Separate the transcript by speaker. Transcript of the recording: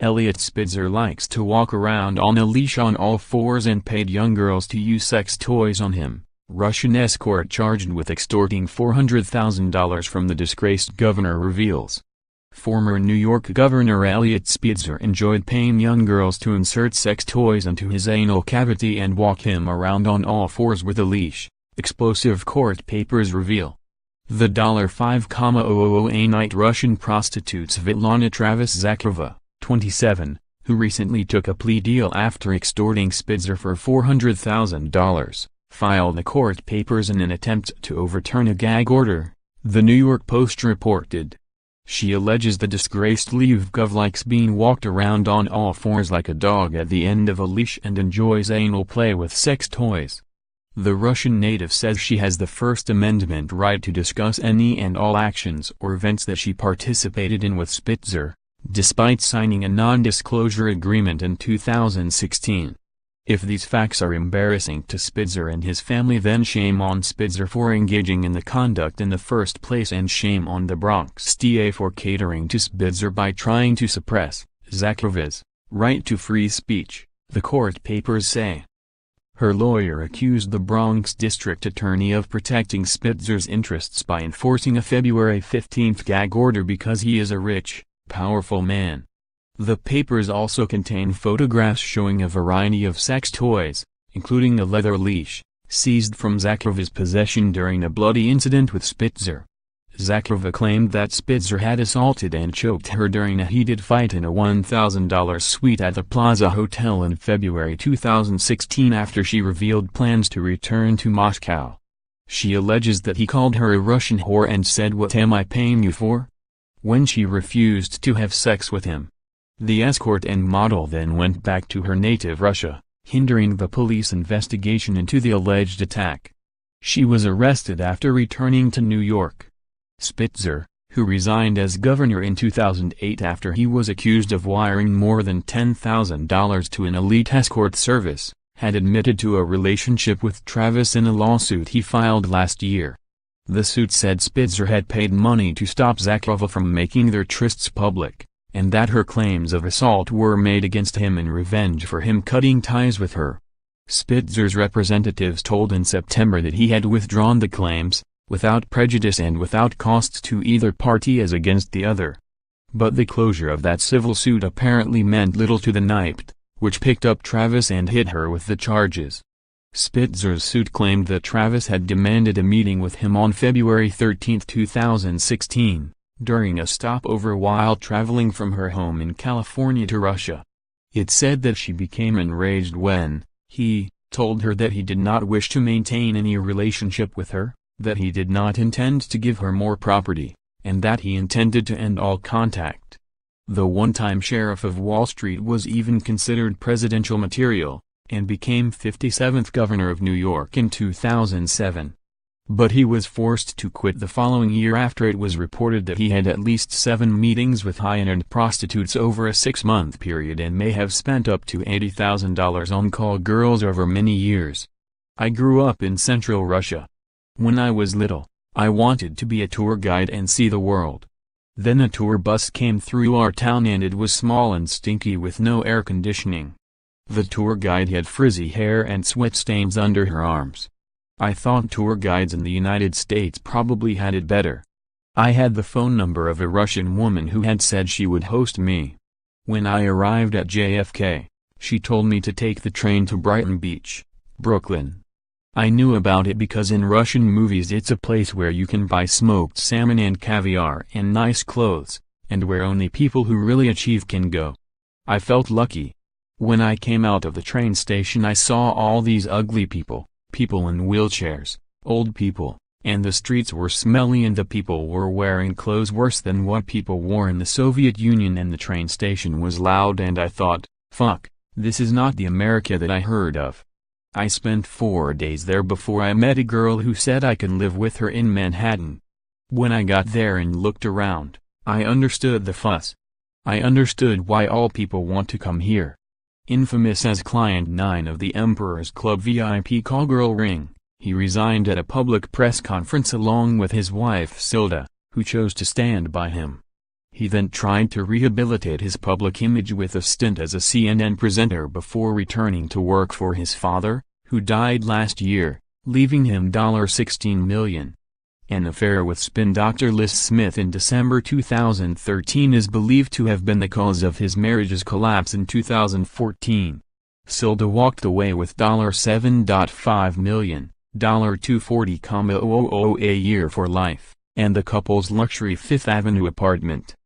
Speaker 1: Eliot Spitzer likes to walk around on a leash on all fours and paid young girls to use sex toys on him. Russian escort charged with extorting $400,000 from the disgraced governor reveals. Former New York Governor Eliot Spitzer enjoyed paying young girls to insert sex toys into his anal cavity and walk him around on all fours with a leash, explosive court papers reveal. The $5,000 night Russian prostitute Svetlana Travis Zakharova, 27, who recently took a plea deal after extorting Spitzer for $400,000, filed the court papers in an attempt to overturn a gag order, the New York Post reported. She alleges the disgraced Luv Gov likes being walked around on all fours like a dog at the end of a leash and enjoys anal play with sex toys. The Russian native says she has the First Amendment right to discuss any and all actions or events that she participated in with Spitzer, despite signing a non-disclosure agreement in 2016. If these facts are embarrassing to Spitzer and his family, then shame on Spitzer for engaging in the conduct in the first place, and shame on the Bronx DA for catering to Spitzer by trying to suppress Zakharova's right to free speech, the court papers say. Her lawyer accused the Bronx district attorney of protecting Spitzer's interests by enforcing a February 15 gag order because he is a rich, powerful man. The papers also contain photographs showing a variety of sex toys, including a leather leash, seized from Zakharova's possession during a bloody incident with Spitzer. Zakharova claimed that Spitzer had assaulted and choked her during a heated fight in a $1,000 suite at the Plaza Hotel in February 2016 after she revealed plans to return to Moscow. She alleges that he called her a Russian whore and said, "What am I paying you for?" when she refused to have sex with him. The escort and model then went back to her native Russia, hindering the police investigation into the alleged attack. She was arrested after returning to New York. Spitzer, who resigned as governor in 2008 after he was accused of wiring more than $10,000 to an elite escort service, had admitted to a relationship with Travis in a lawsuit he filed last year. The suit said Spitzer had paid money to stop Zakharova from making their trysts public, and that her claims of assault were made against him in revenge for him cutting ties with her. Spitzer's representatives told in September that he had withdrawn the claims, without prejudice and without costs to either party as against the other. But the closure of that civil suit apparently meant little to the NIPT, which picked up Travis and hit her with the charges. Spitzer's suit claimed that Travis had demanded a meeting with him on February 13, 2016. During a stopover while traveling from her home in California to Russia. It said that she became enraged when he told her that he did not wish to maintain any relationship with her, that he did not intend to give her more property, and that he intended to end all contact. The one-time sheriff of Wall Street was even considered presidential material, and became 57th governor of New York in 2007. But he was forced to quit the following year after it was reported that he had at least 7 meetings with high-end prostitutes over a 6-month period and may have spent up to $80,000 on call girls over many years. I grew up in central Russia. When I was little, I wanted to be a tour guide and see the world. Then a tour bus came through our town and it was small and stinky with no air conditioning. The tour guide had frizzy hair and sweat stains under her arms. I thought tour guides in the United States probably had it better. I had the phone number of a Russian woman who had said she would host me. When I arrived at JFK, she told me to take the train to Brighton Beach, Brooklyn. I knew about it because in Russian movies it's a place where you can buy smoked salmon and caviar and nice clothes, and where only people who really achieve can go. I felt lucky. When I came out of the train station I saw all these ugly people in wheelchairs, old people, and the streets were smelly and the people were wearing clothes worse than what people wore in the Soviet Union, and the train station was loud, and I thought, fuck, this is not the America that I heard of. I spent 4 days there before I met a girl who said I could live with her in Manhattan. When I got there and looked around, I understood the fuss. I understood why all people want to come here. Infamous as Client 9 of the Emperor's Club VIP callgirl ring, he resigned at a public press conference along with his wife Silda, who chose to stand by him. He then tried to rehabilitate his public image with a stint as a CNN presenter before returning to work for his father, who died last year, leaving him $16 million. An affair with spin doctor Liz Smith in December 2013 is believed to have been the cause of his marriage's collapse in 2014. Silda walked away with $7.5 million, $240,000 a year for life, and the couple's luxury Fifth Avenue apartment.